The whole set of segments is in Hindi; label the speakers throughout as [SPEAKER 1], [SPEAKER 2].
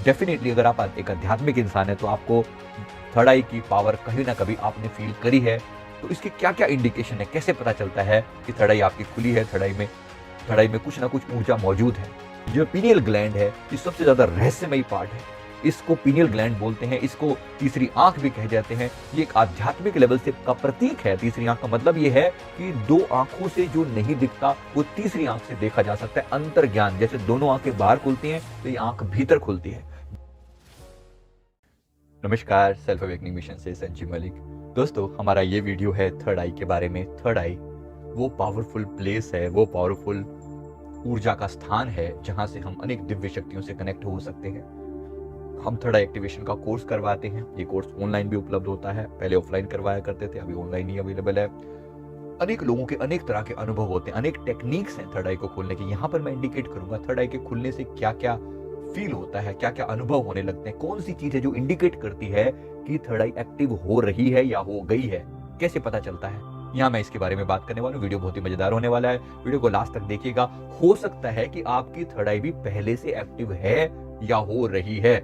[SPEAKER 1] डेफिनेटली अगर आप एक आध्यात्मिक इंसान है तो आपको थर्ड आई की पावर कहीं ना कभी आपने फील करी है। तो इसके क्या क्या इंडिकेशन है, कैसे पता चलता है कि थर्ड आई आपकी खुली है, थर्ड आई में कुछ ना कुछ ऊर्जा मौजूद है। जो पीनियल ग्लैंड है ये सबसे ज्यादा रहस्यमयी पार्ट है। इसको पीनियल ग्लैंड बोलते हैं, इसको तीसरी आंख भी कह जाते हैं। ये एक आध्यात्मिक लेवल से का प्रतीक है। तीसरी आंख का मतलब ये है कि दो आंखों से जो नहीं दिखता वो तीसरी आंख से देखा जा सकता है। अंतर ज्ञान, जैसे दोनों आंखें बाहर खुलती हैं तो ये आंख भीतर खुलती है। नमस्कार, सेल्फ अवेकनिंग मिशन से संजीव मलिक। दोस्तों, हमारा ये वीडियो है थर्ड आई के बारे में। थर्ड आई वो पावरफुल प्लेस है, वो पावरफुल ऊर्जा का स्थान है जहां से हम अनेक दिव्य शक्तियों से कनेक्ट हो सकते हैं। हम थर्ड आई एक्टिवेशन का कोर्स करवाते हैं। ये कोर्स ऑनलाइन भी उपलब्ध होता है, पहले ऑफलाइन करवाया करते थे, अभी ऑनलाइन ही अवेलेबल है। अनेक लोगों के अनेक तरह के अनुभव होते हैं, अनेक टेक्निक्स हैं थर्ड आई को खोलने की। यहाँ पर मैं इंडिकेट करूंगा थर्ड आई के खुलने से क्या क्या फील होता है, क्या क्या अनुभव होने लगते हैं, कौन सी चीज है जो इंडिकेट करती है कि थर्ड आई एक्टिव हो रही है या हो गई है, कैसे पता चलता है। यहाँ मैं इसके बारे में बात करने वाला हूँ। वीडियो बहुत ही मजेदार होने वाला है, वीडियो को लास्ट तक देखिएगा। हो सकता है कि आपकी थर्ड आई भी पहले से एक्टिव है या हो रही है।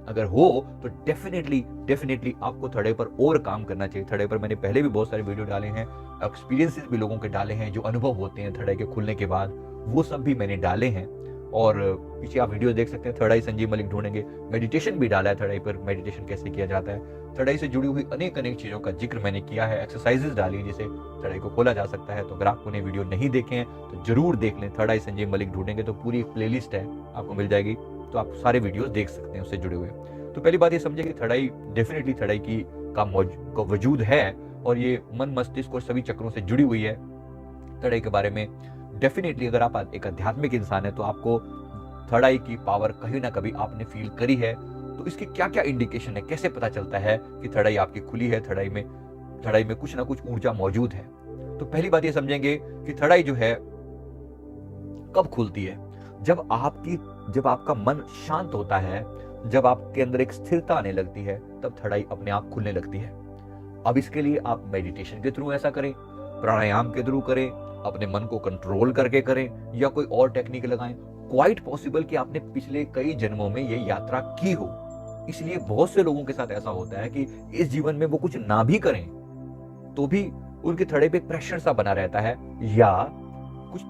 [SPEAKER 1] अगर हो तो डेफिनेटली आपको थर्ड आई पर और काम करना चाहिए। थर्ड आई पर मैंने पहले भी बहुत सारे वीडियो डाले हैं, एक्सपीरियंसेस भी लोगों के डाले हैं, जो अनुभव होते हैं थर्ड आई के खुलने के बाद, वो सब भी मैंने डाले हैं। और पीछे आप वीडियो देख सकते हैं, थर्ड आई संजीव मलिक ढूंढेंगे। मेडिटेशन भी डाला है थर्ड आई पर, मेडिटेशन कैसे किया जाता है। थर्ड आई से जुड़ी हुई अनेक चीजों का जिक्र मैंने किया है, एक्सरसाइजेस डाली है जिसे थर्ड आई को खोला जा सकता है। तो अगर आपने वीडियो नहीं देखे हैं तो जरूर देख लें। थर्ड आई संजीव मलिक ढूंढेंगे तो पूरी एक प्लेलिस्ट है, आपको मिल जाएगी, तो आप सारे वीडियोस देख सकते हैं उससे जुड़े हुए। तो पहली बात ये समझे कि थर्ड आई डेफिनेटली थर्ड आई का वजूद है और ये मन, मस्तिष्क और सभी चक्रों से जुड़ी हुई है। थर्ड आई के बारे में डेफिनेटली अगर आप एक आध्यात्मिक इंसान है तो आपको थर्ड आई की पावर कहीं ना कभी आपने फील करी है। तो इसके क्या क्या इंडिकेशन है, कैसे पता चलता है कि थर्ड आई आपकी खुली है, थर्ड आई में कुछ ना कुछ ऊर्जा मौजूद है। तो पहली बात ये समझेंगे कि थर्ड आई जो है कब खुलती है। जब आपका मन शांत होता है, जब आपके अंदर एक स्थिरता आने लगती है, तब थर्ड आई अपने आप खुलने लगती है। अब इसके लिए आप मेडिटेशन के थ्रू ऐसा करें, प्राणायाम के थ्रू करें, अपने मन को कंट्रोल करके करें, या कोई और टेक्निक लगाएं। क्वाइट पॉसिबल कि आपने पिछले कई जन्मों में ये यात्रा की हो। इसलिए बहुत से लोगों के साथ ऐसा होता है कि इस जीवन में वो कुछ ना भी करें तो भी उनके थर्ड आई पे प्रेशर सा बना रहता है, या कुछ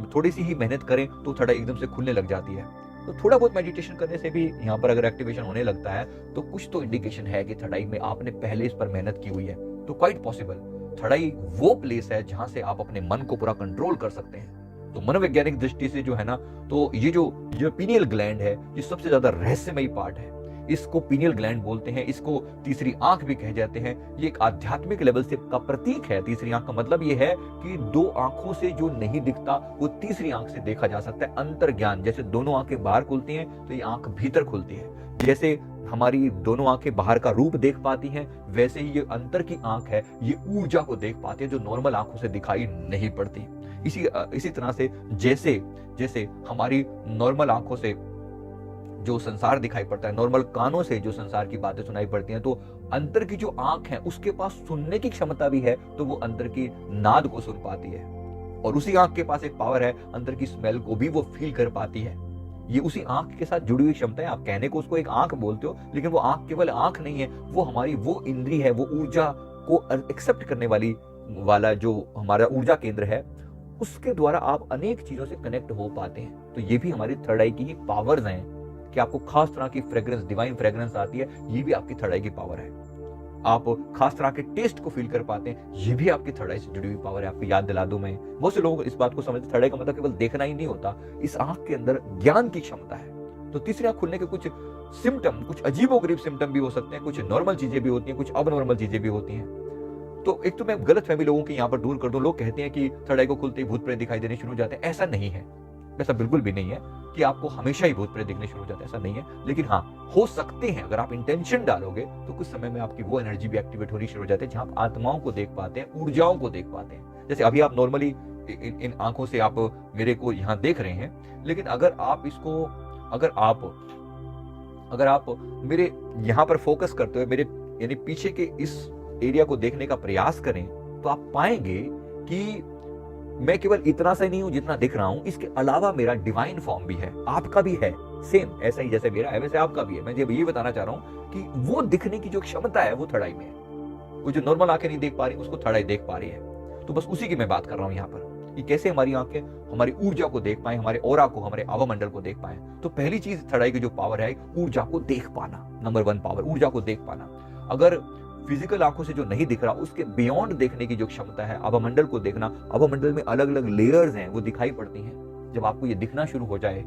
[SPEAKER 1] थोड़ी सी ही मेहनत करें तो थर्ड आई एकदम से खुलने लग जाती है। तो थोड़ा बहुत मेडिटेशन करने से भी यहाँ पर अगर एक्टिवेशन होने लगता है तो कुछ तो इंडिकेशन है कि थर्ड आई में आपने पहले इस पर मेहनत की हुई है। तो क्वाइट पॉसिबल थर्ड आई वो प्लेस है जहां से आप अपने मन को पूरा कंट्रोल कर सकते हैं। तो मनोवैज्ञानिक दृष्टि से जो है ना, तो ये जो पीनियल ग्लैंड है ये सबसे ज्यादा रहस्यमयी पार्ट है। इसको पीनियल ग्लैंड बोलते हैं, इसको तीसरी आंख भी कह जाते हैं। ये एक आध्यात्मिक लेवल से का प्रतीक है। तीसरी आंख का मतलब ये है कि दो आंखों से जो नहीं दिखता वो तीसरी आंख से देखा जा सकता है। अंतर ज्ञान, जैसे दोनों आंखें बाहर खुलती हैं तो ये आंख भीतर खुलती है। जैसे हमारी दोनों आंखें बाहर का रूप देख पाती हैं, वैसे ही ये अंतर की आंख है, ये ऊर्जा को देख पाती है जो नॉर्मल आंखों से दिखाई नहीं पड़ती। इसी तरह से जैसे हमारी नॉर्मल आंखों से जो संसार दिखाई पड़ता है, नॉर्मल कानों से जो संसार की बातें सुनाई पड़ती हैं, तो अंतर की जो आंख है उसके पास सुनने की क्षमता भी है, तो वो अंतर की नाद को सुन पाती है। और उसी आंख के पास एक पावर है, अंतर की स्मेल को भी वो फील कर पाती है। ये उसी आंख के साथ जुड़ी हुई क्षमता है। आप कहने को उसको एक आंख बोलते हो, लेकिन वो आंख केवल आंख नहीं है, वो हमारी वो इंद्री है, वो ऊर्जा को एक्सेप्ट करने वाला जो हमारा ऊर्जा केंद्र है, उसके द्वारा आप अनेक चीजों से कनेक्ट हो पाते हैं। तो ये भी हमारी थर्ड आई की ही पावर्स हैं कि आपको खास तरह की फ्रेग्रेंस, डिवाइन फ्रेग्रेंस आती है, ये भी आपकी थर्ड आई की पावर है। आप खास तरह के टेस्ट को फील कर पाते हैं, ये भी आपकी थर्ड आई से जुड़ी हुई पावर है। आपको याद दिला दूं मैं, बहुत से लोग इस बात को समझते थर्ड आई का मतलब केवल देखना ही नहीं होता, इस आंख के अंदर ज्ञान की क्षमता है। तो तीसरी आंख खुलने के कुछ सिम्टम, कुछ अजीबोगरीब सिम्टम भी हो सकते हैं, कुछ नॉर्मल चीजें भी होती हैं, कुछ अबनॉर्मल चीजें भी होती हैं। तो एक तो मैं गलतफहमी लोगों की यहाँ पर दूर कर दूं। लोग कहते हैं कि थर्ड आई को खुलते ही भूत प्रेत दिखाई देने शुरू हो जाते हैं। ऐसा नहीं है, ऐसा बिल्कुल भी नहीं है कि आपको हमेशा ही भूत प्रेत दिखने शुरू हो जाते हैं, ऐसा नहीं है। लेकिन हाँ, हो सकते हैं, अगर आप इंटेंशन डालोगे तो कुछ समय में आपकी वो एनर्जी भी एक्टिवेट होनी शुरू हो जाती है जहां आप आत्माओं को देख पाते हैं, ऊर्जाओं को देख पाते हैं। जैसे अभी आप नॉर्मली इन आंखों से आप मेरे को यहाँ देख रहे हैं, लेकिन अगर आप मेरे यहाँ पर फोकस करते हुए मेरे यानी पीछे के इस एरिया को देखने का प्रयास करें, तो आप पाएंगे कि मैं केवल इतना सा नहीं हूं जितना दिख रहा हूं, इसके अलावा मेरा डिवाइन फॉर्म भी है, आपका भी है। सेम ऐसा ही जैसे मेरा है वैसे आपका भी है। मैं जब ये बताना चाह रहा हूँ कि वो दिखने की जो क्षमता है वो थर्ड आई में है। वो जो नॉर्मल आंखें नहीं देख पा रही उसको थर्ड आई देख पा रही है। तो बस उसी की मैं बात कर रहा हूँ यहाँ पर कि कैसे हमारी आंखें हमारी ऊर्जा को देख पाए, हमारे ऑरा को, हमारे आवामंडल को देख पाए। तो पहली चीज थर्ड आई की जो पावर है ऊर्जा को देख पाना। नंबर 1 पावर ऊर्जा को देख पाना। अगर फिजिकल आंखों से जो नहीं दिख रहा उसके बियॉन्ड देखने की जो क्षमता है, आवामंडल को देखना, आवामंडल में अलग अलग लेयर्स हैं वो दिखाई पड़ती हैं। जब आपको ये दिखना शुरू हो जाए,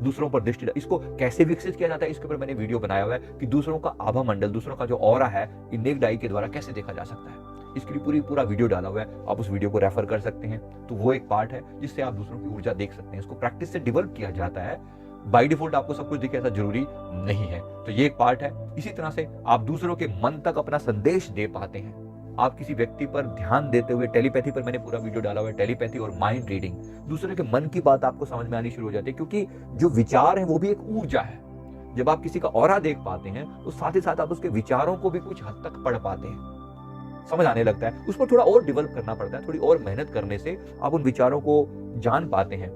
[SPEAKER 1] दूसरों पर दृष्टि, इसको कैसे विकसित किया जाता है इसके ऊपर मैंने वीडियो बनाया हुआ है कि दूसरों का आभामंडल, दूसरों का जो ऑरा है नेक्ड आई के द्वारा कैसे देखा जा सकता है। इसके लिए पूरा वीडियो डाला हुआ है, आप उस वीडियो को रेफर कर सकते हैं। तो वो एक पार्ट है जिससे आप दूसरों की ऊर्जा देख सकते हैं। इसको प्रैक्टिस से डेवलप किया जाता है। बाय डिफॉल्ट आपको सब कुछ दिखे ऐसा जरूरी नहीं है। तो ये एक पार्ट है। इसी तरह से आप दूसरों के मन तक अपना संदेश दे पाते हैं। आप किसी व्यक्ति पर ध्यान देते हुए, टेलीपैथी पर मैंने पूरा वीडियो डाला हुआ है, टेलीपैथी और माइंड रीडिंग, दूसरे के मन की बात आपको समझ में आनी शुरू हो जाती है, क्योंकि जो विचार है वो भी एक ऊर्जा है। जब आप किसी का ऑरा देख पाते हैं तो साथ ही साथ आप उसके विचारों को भी कुछ हद तक पढ़ पाते हैं, समझ आने लगता है। उस पर थोड़ा और डेवलप करना पड़ता है, थोड़ी और मेहनत करने से आप उन विचारों को जान पाते हैं,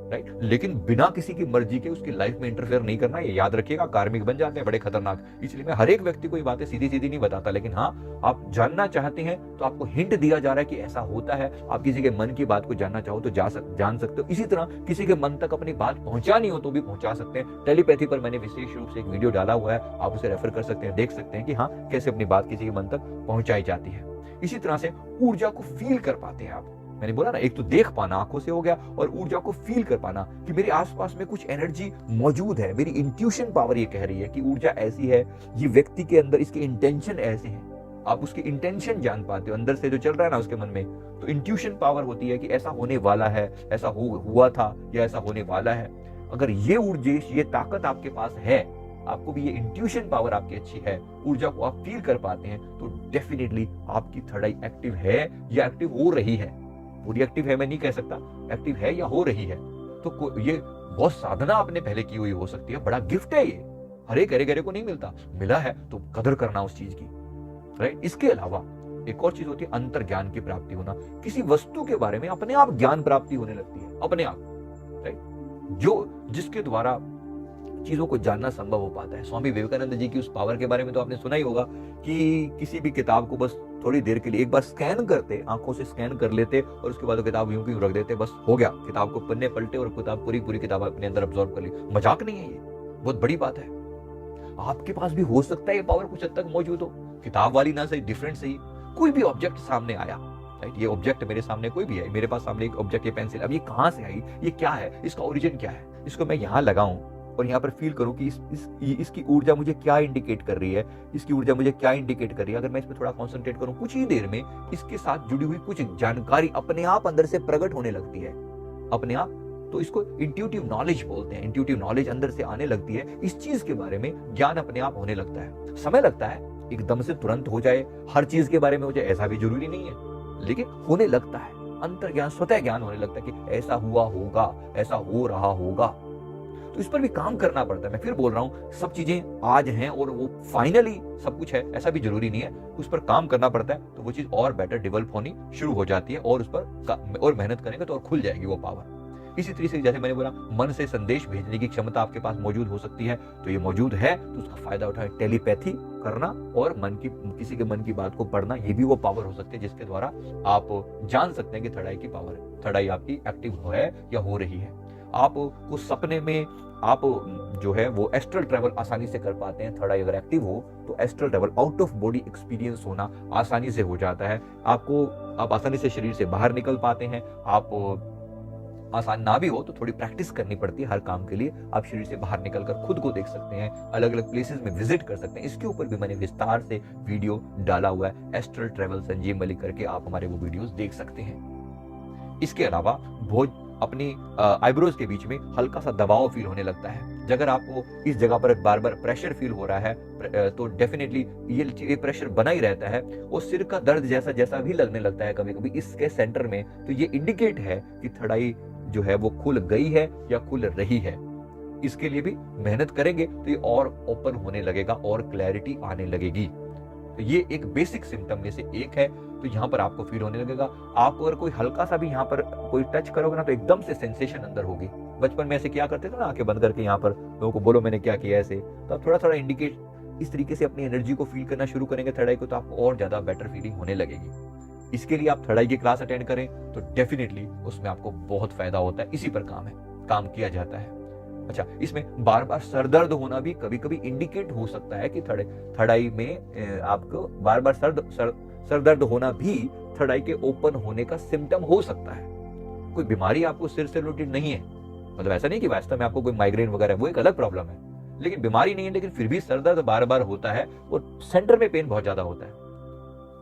[SPEAKER 1] राइट। लेकिन बिना किसी की मर्जी के उसकी लाइफ में इंटरफेयर नहीं करना, ये याद रखिएगा, कार्मिक बन जाते हैं, बड़े खतरनाक। इसलिए मैं हर एक व्यक्ति को ये बातें सीधी सीधी नहीं बताता, लेकिन हाँ, आप जानना चाहते हैं तो आपको हिंट दिया जा रहा है कि ऐसा होता है। आप किसी के मन की बात को जानना चाहो तो जान सकते हो। इसी तरह किसी के मन तक अपनी बात पहुंचानी हो तो भी पहुंचा सकते हैं। टेलीपैथी पर मैंने विशेष रूप से एक वीडियो डाला हुआ है, आप उसे रेफर कर सकते हैं, देख सकते हैं कि हाँ, कैसे अपनी बात किसी के मन तक पहुंचाई जाती है। इसी तरह से ऊर्जा को फील कर पाते हैं आप। मैंने बोला ना, एक तो देख पाना आंखों से हो गया, और ऊर्जा को फील कर पाना कि मेरे आसपास में कुछ एनर्जी मौजूद है। मेरी इंट्यूशन पावर ये कह रही है कि ऊर्जा ऐसी है, ये व्यक्ति के अंदर इसके इंटेंशन ऐसे हैं। आप उसके इंटेंशन जान पाते हो, अंदर से जो चल रहा है ना उसके मन में। तो इंट्यूशन पावर होती है कि ऐसा होने वाला है, ऐसा हुआ था या ऐसा होने वाला है। अगर ये ऊर्जा, ये ताकत आपके पास है, आपको भी ये इंट्यूशन पावर आपकी अच्छी है, ऊर्जा को आप फील कर पाते हैं, तो डेफिनेटली आपकी थर्ड आई एक्टिव है या एक्टिव हो रही है। पूरी एक्टिव है मैं नहीं कह सकता, एक्टिव है या हो रही है। तो ये बहुत साधना आपने पहले की हुई हो सकती है, बड़ा गिफ्ट है ये, हर एक गरे को नहीं मिलता, मिला है तो कदर करना उस चीज की, राइट। इसके अलावा एक और चीज होती है अंतर ज्ञान की प्राप्ति होना। किसी वस्तु के बारे में अपने आप ज्ञान प्राप्ति होने लगती है, अपने आप, राइट, जिसके द्वारा चीजों को जानना संभव हो पाता है। स्वामी विवेकानंद जी की उस पावर के बारे में तो आपने सुना ही होगा कि किसी भी किताब को बस थोड़ी देर के लिए एक बार स्कैन करते, आंखों से स्कैन कर लेते और उसके बाद वो किताब यूं की रख देते, बस हो गया। किताब को पन्ने पलटे और किताब पूरी किताब अपने अंदर अब्सॉर्ब कर ली। मजाक नहीं है, ये बहुत बड़ी बात है। आपके पास भी हो सकता है ये पावर कुछ हद तक मौजूद हो, किताब वाली ना सही, डिफरेंट सही। कोई भी ऑब्जेक्ट सामने आया, राइट, ये ऑब्जेक्ट मेरे सामने कोई भी है, मेरे पास सामने एक ऑब्जेक्ट, ये पेंसिल, अब ये कहां से आई, ये क्या है, इसका ओरिजिन क्या है, इसको मैं यहाँ लगाऊं और यहाँ पर फील करूं कि इसकी ऊर्जा मुझे क्या इंडिकेट कर रही है, इसकी ऊर्जा मुझे क्या इंडिकेट कर रही है। अगर मैं इस पर थोड़ा कंसंट्रेट करूं, कुछ ही देर में इसके साथ जुड़ी हुई कुछ जानकारी अपने आप अंदर से प्रकट होने लगती है, अपने आप। तो इसको इंट्यूटिव नॉलेज बोलते हैं। इंट्यूटिव नॉलेज अंदर से आने लगती है, इस चीज के बारे में ज्ञान अपने आप होने लगता है। समय लगता है, एकदम से तुरंत हो जाए, हर चीज के बारे में हो जाए ऐसा भी जरूरी नहीं है, लेकिन होने लगता है। अंतर ज्ञान, स्वतः ज्ञान होने लगता है कि ऐसा हुआ होगा, ऐसा हो रहा होगा। तो इस पर भी काम करना पड़ता है। मैं फिर बोल रहा हूं, सब चीजें आज हैं और वो फाइनली सब कुछ है ऐसा भी जरूरी नहीं है, उस पर काम करना पड़ता है, तो वो चीज और बेटर डेवलप होनी शुरू हो जाती है, और उस पर और मेहनत करेंगे तो और खुल जाएगी वो पावर। इसी तरीके से जैसे मैंने बोला, मन से संदेश भेजने की क्षमता आपके पास मौजूद हो सकती है, तो ये मौजूद है तो उसका फायदा उठाएं। टेलीपैथी करना और किसी के मन की बात को पढ़ना, ये भी वो पावर हो सकती है जिसके द्वारा आप जान सकते हैं कि थर्ड आई की पावर है, थर्ड आई आपकी एक्टिव है या हो रही है। आपको सपने में आप जो है वो एस्ट्रल ट्रैवल आसानी से कर पाते हैं। थर्ड आई अगर एक्टिव हो तो astral travel, out of body experience होना आसानी से हो जाता है। आप आसानी से शरीर से बाहर निकल पाते हैं। आप आसान ना भी हो तो थोड़ी प्रैक्टिस करनी पड़ती है हर काम के लिए। आप शरीर से बाहर निकलकर खुद को देख सकते हैं, अलग अलग प्लेसेस में विजिट कर सकते हैं। इसके ऊपर भी मैंने विस्तार से वीडियो डाला हुआ है, एस्ट्रल ट्रैवल संजीव मलिक करके, आप हमारे वो वीडियोस देख सकते हैं। इसके अलावा अपनी आईब्रोज के बीच में हल्का सा दबाव फील होने लगता है। अगर आपको इस जगह पर बार बार प्रेशर फील हो रहा है तो डेफिनेटली ये प्रेशर बना ही रहता है, और सिर का दर्द जैसा भी लगने लगता है कभी कभी इसके सेंटर में, तो ये इंडिकेट है कि थर्ड आई जो है वो खुल गई है या खुल रही है। इसके लिए भी मेहनत करेंगे तो ये और ओपन होने लगेगा और क्लैरिटी आने लगेगी। तो ये एक बेसिक सिम्टम में से एक है, तो यहाँ पर आपको फील होने लगेगा। आप अगर कोई हल्का सा भी यहाँ पर कोई टच करोगे ना तो एकदम से सेंसेशन अंदर होगी, बचपन में ऐसे क्या करते थे ना, आंखें बंद करके यहाँ पर लोगों को बोलो मैंने क्या किया ऐसे, तो आप थोड़ा थोड़ा इंडिकेट इस तरीके से अपनी एनर्जी को फील करना शुरू करेंगे थर्ड आई को, तो आपको और ज्यादा बेटर फीलिंग होने लगेगी। इसके लिए आप थर्ड आई की क्लास अटेंड करें तो डेफिनेटली उसमें आपको बहुत फायदा होता है। इसी पर काम किया जाता है। अच्छा, इसमें बार बार सर दर्द होना भी कभी कभी इंडिकेट हो सकता है कि थर्ड आई में आपको बार बार सर दर्द होना भी थर्ड आई के ओपन होने का सिम्टम हो सकता है। कोई बीमारी आपको सिर से रिलेटेड नहीं है, मतलब ऐसा नहीं कि वास्तव में आपको कोई माइग्रेन वगैरह, वो एक अलग प्रॉब्लम है, लेकिन बीमारी नहीं है, लेकिन फिर भी सर दर्द बार बार होता है और सेंटर में पेन बहुत ज्यादा होता है।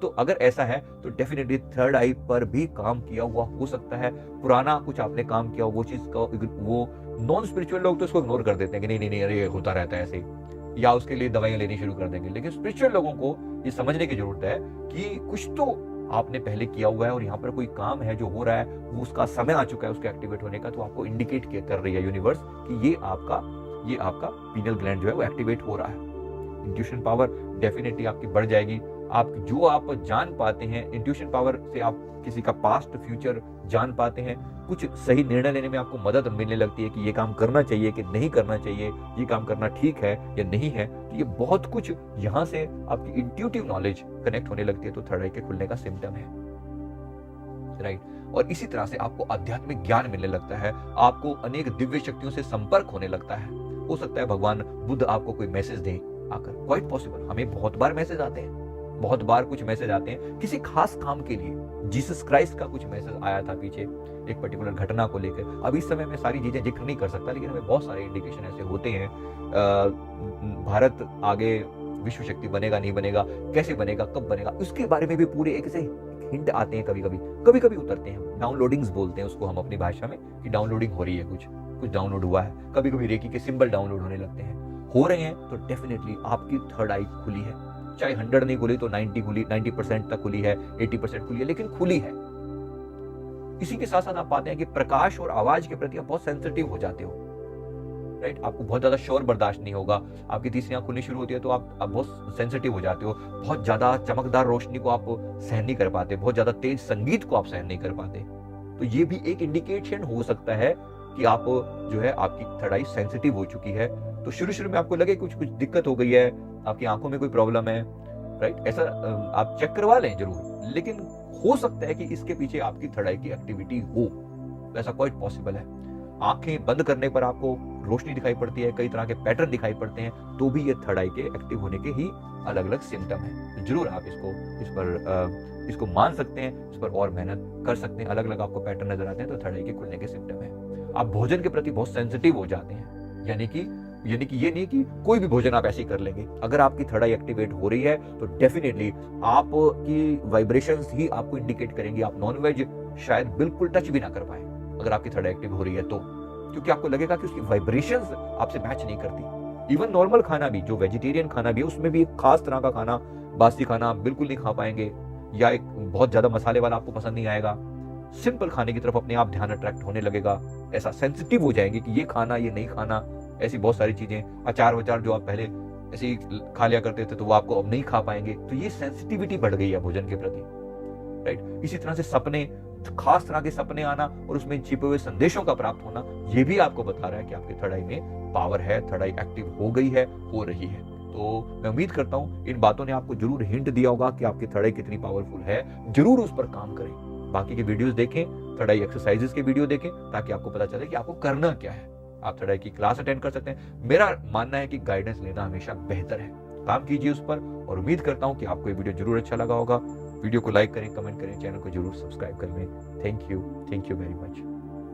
[SPEAKER 1] तो अगर ऐसा है तो डेफिनेटली थर्ड आई पर भी काम किया हुआ हो सकता है। पुराना कुछ आपने काम किया वो चीज का, वो नॉन स्पिरिचुअल लोग तो इसको इग्नोर कर देते हैं कि नहीं अरे होता रहता है ऐसे, या उसके लिए दवाइयां लेनी शुरू कर देंगे। लेकिन स्पिरिचुअल लोगों को ये समझने की जरूरत है कि कुछ तो आपने पहले किया हुआ है और यहाँ पर कोई काम है जो हो रहा है, वो उसका समय आ चुका है उसके एक्टिवेट होने का, तो आपको इंडिकेट कर रही है यूनिवर्स कि ये आपका पीनियल ग्लैंड जो है वो एक्टिवेट हो रहा है। इंट्यूशन पावर डेफिनेटली आपकी बढ़ जाएगी। आप जान पाते हैं, इंट्यूशन पावर से आप किसी का पास्ट फ्यूचर जान पाते हैं। कुछ सही निर्णय लेने में आपको मदद मिलने लगती है कि ये काम करना चाहिए कि नहीं करना चाहिए, ये काम करना ठीक है या नहीं है। तो ये बहुत कुछ यहाँ से आपकी इंट्यूटिव नॉलेज कनेक्ट होने लगती है, तो थर्ड आई के खुलने का सिम्टम है, राइट। और इसी तरह से आपको आध्यात्मिक ज्ञान मिलने लगता है, आपको अनेक दिव्य शक्तियों से संपर्क होने लगता है। हो सकता है भगवान बुद्ध आपको कोई मैसेज दें आकर, क्वाइट पॉसिबल। हमें बहुत बार मैसेज आते हैं, बहुत बार कुछ मैसेज आते हैं किसी खास काम के लिए। जीसस क्राइस्ट का कुछ मैसेज आया था पीछे एक पर्टिकुलर घटना को लेकर। अब इस समय में सारी चीजें जिक्र नहीं कर सकता, लेकिन हमें बहुत सारे इंडिकेशन ऐसे होते हैं। भारत आगे विश्व शक्ति बनेगा नहीं बनेगा, कैसे बनेगा, कब बनेगा, उसके बारे में भी पूरे एक ऐसे हिंट आते हैं। कभी कभी उतरते हैं, डाउनलोडिंग्स बोलते हैं उसको हम अपनी भाषा में, कि डाउनलोडिंग हो रही है, कुछ डाउनलोड हुआ है। कभी कभी रेकी के सिंबल डाउनलोड होने लगते हैं, हो रहे हैं, तो डेफिनेटली आपकी थर्ड आई खुली है। चाहे 100 नहीं खुली तो 90% तक खुली है, 80% खुली है, लेकिन खुली है। इसी के साथ साथ आप पाते हैं कि प्रकाश और आवाज के प्रति आप बहुत सेंसिटिव हो जाते हो, राइट। आपको बहुत ज्यादा शोर बर्दाश्त नहीं होगा। आपकी तीसरी आंख खुलनी शुरू होती है तो आप बहुत सेंसिटिव हो जाते हो। बहुत ज्यादा चमकदार रोशनी को आप सहन नहीं कर पाते, बहुत ज्यादा तेज संगीत को आप सहन नहीं कर पाते। तो ये भी एक इंडिकेशन हो सकता है कि आप जो है आपकी थर्ड आई सेंसिटिव हो चुकी है। तो शुरू में आपको लगे कुछ दिक्कत हो गई है, आपकी आंखों में कोई प्रॉब्लम है, राइट, ऐसा आप चेक करवा लें जरूर। लेकिन हो सकता है कि इसके पीछे आपकी थर्ड आई की एक्टिविटी हो, ऐसा क्वाइट पॉसिबल है। आंखें बंद करने पर आपको रोशनी दिखाई पड़ती है, कई तरह के पैटर्न दिखाई पड़ते हैं, तो भी ये थर्ड आई के एक्टिव होने के ही अलग अलग सिम्टम है। तो जरूर आप इसको मान सकते हैं, इस पर और मेहनत कर सकते हैं। अलग अलग आपको पैटर्न नजर आते हैं तो थर्ड आई के खुलने के सिम्टम है। आप भोजन के प्रति बहुत सेंसिटिव हो जाते हैं, यानी कि ये नहीं कि कोई भी भोजन आप ऐसे ही कर लेंगे। अगर आपकी थर्ड आई एक्टिवेट हो रही है तो डेफिनेटली आपकी वाइब्रेशंस ही आपको इंडिकेट करेंगी। आप नॉनवेज शायद बिल्कुल टच भी ना कर पाए अगर आपकी थर्ड आई एक्टिव हो रही है तो, क्योंकि आपको लगेगा कि उसकी वाइब्रेशंस आपसे मैच नहीं करती। इवन नॉर्मल खाना भी, जो वेजिटेरियन खाना भी है, उसमें भी एक खास तरह का खाना, बासी खाना आप बिल्कुल नहीं खा पाएंगे, या एक बहुत ज्यादा मसाले वाला आपको पसंद नहीं आएगा। सिंपल खाने की तरफ अपने आप ध्यान अट्रैक्ट होने लगेगा। ऐसा सेंसिटिव हो जाएंगे कि ये खाना, ये नहीं खाना, ऐसी बहुत सारी चीजें। अचार वचार जो आप पहले ऐसे ही खा लिया करते थे तो वो आपको अब नहीं खा पाएंगे। तो ये सेंसिटिविटी बढ़ गई है भोजन के प्रति, राइट। इसी तरह से सपने, खास तरह के सपने आना और उसमें छिपे हुए संदेशों का प्राप्त होना, ये भी आपको बता रहा है कि आपके थर्ड आई में पावर है, थर्ड आई एक्टिव हो गई है, हो रही है। तो मैं उम्मीद करता हूं इन बातों ने आपको जरूर हिंट दिया होगा कि आपकी थर्ड आई कितनी पावरफुल है। जरूर उस पर काम करें, बाकी के वीडियोस देखें, थर्ड आई एक्सरसाइजेस के वीडियो देखें, ताकि आपको पता चले कि आपको करना क्या है। आप थर्ड आई की क्लास अटेंड कर सकते हैं। मेरा मानना है कि गाइडेंस लेना हमेशा बेहतर है। काम कीजिए उस पर, और उम्मीद करता हूं कि आपको ये वीडियो जरूर अच्छा लगा होगा। वीडियो को लाइक करें, कमेंट करें, चैनल को जरूर सब्सक्राइब करें। Thank you very much.